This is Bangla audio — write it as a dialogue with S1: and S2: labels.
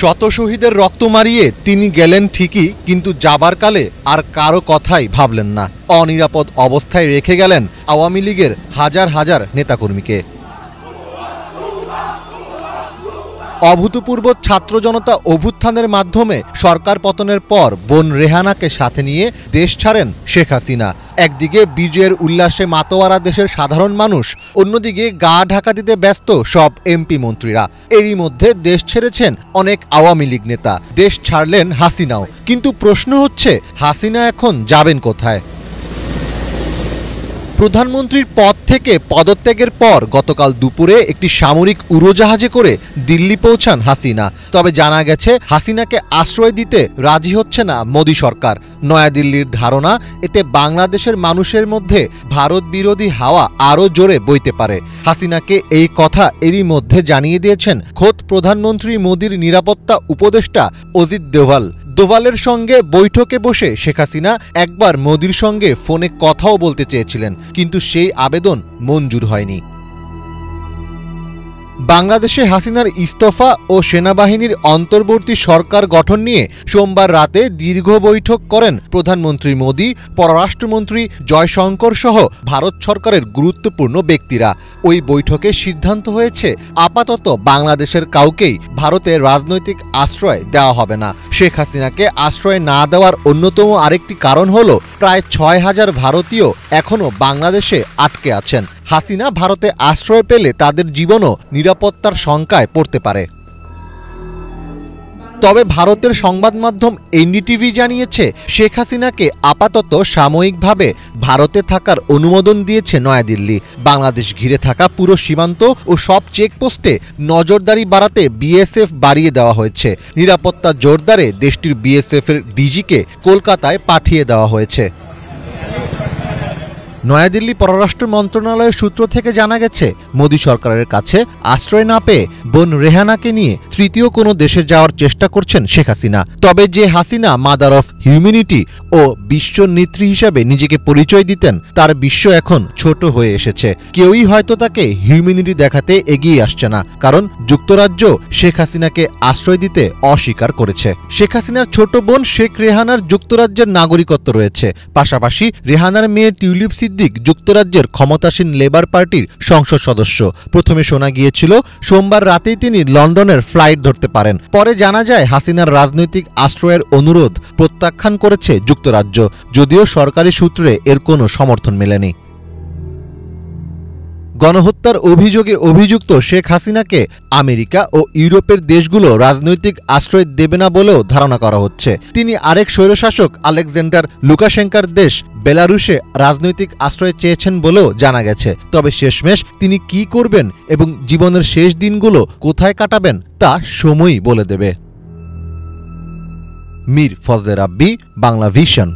S1: শত শহীদের রক্ত মারিয়ে তিনি গেলেন ঠিকই, কিন্তু যাবার কালে আর কারো কথাই ভাবলেন না। অনিরাপদ অবস্থায় রেখে গেলেন আওয়ামী লীগের হাজার হাজার নেতাকর্মীকে। অভূতপূর্ব ছাত্র জনতা অভ্যুত্থানের মাধ্যমে সরকার পতনের পর বোন রেহানাকে সাথে নিয়ে দেশ ছাড়েন শেখ হাসিনা। একদিকে বিজয়ের উল্লাসে মাতোয়ারা দেশের সাধারণ মানুষ, অন্যদিকে গা ঢাকা দিতে ব্যস্ত সব এমপি মন্ত্রীরা। এরই মধ্যে দেশ ছেড়েছেন অনেক আওয়ামী লীগ নেতা, দেশ ছাড়লেন হাসিনাও। কিন্তু প্রশ্ন হচ্ছে, হাসিনা এখন যাবেন কোথায়? প্রধানমন্ত্রীর পদ থেকে পদত্যাগের পর গতকাল দুপুরে একটি সামরিক উড়োজাহাজে করে দিল্লি পৌঁছান হাসিনা। তবে জানা গেছে, হাসিনাকে আশ্রয় দিতে রাজি হচ্ছে না মোদি সরকার। নয়াদিল্লির ধারণা, এতে বাংলাদেশের মানুষের মধ্যে ভারত বিরোধী হাওয়া আরও জোরে বইতে পারে। হাসিনাকে এই কথা এরই মধ্যে জানিয়ে দিয়েছেন খোদ প্রধানমন্ত্রী মোদির নিরাপত্তা উপদেষ্টা অজিত দোভালের সঙ্গে বৈঠকে বসে শেখ হাসিনা একবার মোদির সঙ্গে ফোনে কথাও বলতে চেয়েছিলেন, কিন্তু সেই আবেদন মঞ্জুর হয়নি। বাংলাদেশে হাসিনার ইস্তফা ও সেনাবাহিনীর অন্তর্বর্তী সরকার গঠন নিয়ে সোমবার রাতে দীর্ঘ বৈঠক করেন প্রধানমন্ত্রী মোদি, পররাষ্ট্রমন্ত্রী জয়শঙ্কর সহ ভারত সরকারের গুরুত্বপূর্ণ ব্যক্তিরা। ওই বৈঠকে সিদ্ধান্ত হয়েছে, আপাতত বাংলাদেশের কাউকেই ভারতে রাজনৈতিক আশ্রয় দেওয়া হবে না। শেখ হাসিনাকে আশ্রয় না দেওয়ার অন্যতম আরেকটি কারণ হল, প্রায় ৬,০০০ ভারতীয় এখনও বাংলাদেশে আটকে আছেন। হাসিনা ভারতে আশ্রয় পেলে তাদের জীবনও নিরাপত্তার শঙ্কায় পড়তে পারে। তবে ভারতের সংবাদ মাধ্যম এনডিটিভি জানিয়েছে, শেখ হাসিনাকে আপাতত সাময়িকভাবে ভারতে থাকার অনুমোদন দিয়েছে নয়াদিল্লি। বাংলাদেশ ঘিরে থাকা পুরো সীমান্ত ও সব চেকপোস্টে নজরদারি বাড়াতে বিএসএফ বাড়িয়ে দেওয়া হয়েছে। নিরাপত্তা জোরদারে দেশটির বিএসএফের ডিজিকে কলকাতায় পাঠিয়ে দেওয়া হয়েছে। নয়াদিল্লি পররাষ্ট্র মন্ত্রণালয়ের সূত্র থেকে জানা গেছে, মোদি সরকারের কাছে আশ্রয় না পেয়ে বোন রেহানাকে নিয়ে তৃতীয় কোনো দেশে যাওয়ার চেষ্টা করছেন শেখ হাসিনা। তবে যে হাসিনা মাদার অফ হিউম্যানিটি ও বিশ্ব নেত্রী হিসাবে নিজেকে পরিচয় দিতেন, তার বিশ্ব এখন ছোট হয়ে এসেছে। কেউই হয়তো তাকে হিউম্যানিটি দেখাতে এগিয়ে আসছে না, কারণ যুক্তরাজ্য শেখ হাসিনাকে আশ্রয় দিতে অস্বীকার করেছে। শেখ হাসিনার ছোট বোন শেখ রেহানার যুক্তরাজ্যের নাগরিকত্ব রয়েছে। পাশাপাশি রেহানার মেয়ে টিউলিপ যুক্তরাজ্যের ক্ষমতাসীন লেবার পার্টির সংসদ সদস্য। প্রথমে শোনা গিয়েছিল, সোমবার রাতেই তিনি লন্ডনের ফ্লাইট ধরতে পারেন। পরে জানা যায়, হাসিনার রাজনৈতিক আশ্রয়ের অনুরোধ প্রত্যাখ্যান করেছে যুক্তরাজ্য, যদিও সরকারি সূত্রে এর কোনো সমর্থন মেলেনি। গণহত্যার অভিযোগে অভিযুক্ত শেখ হাসিনাকে আমেরিকা ও ইউরোপের দেশগুলো রাজনৈতিক আশ্রয় দেবে না বলেও ধারণা করা হচ্ছে। তিনি আরেক স্বৈরশাসক আলেকজান্ডার লুকাশেঙ্কার দেশ বেলারুশে রাজনৈতিক আশ্রয় চেয়েছেন বলেও জানা গেছে। তবে শেষমেশ তিনি কি করবেন এবং জীবনের শেষ দিনগুলো কোথায় কাটাবেন, তা সময়ই বলে দেবে। মীর ফজলে রাব্বি, বাংলা ভিশন।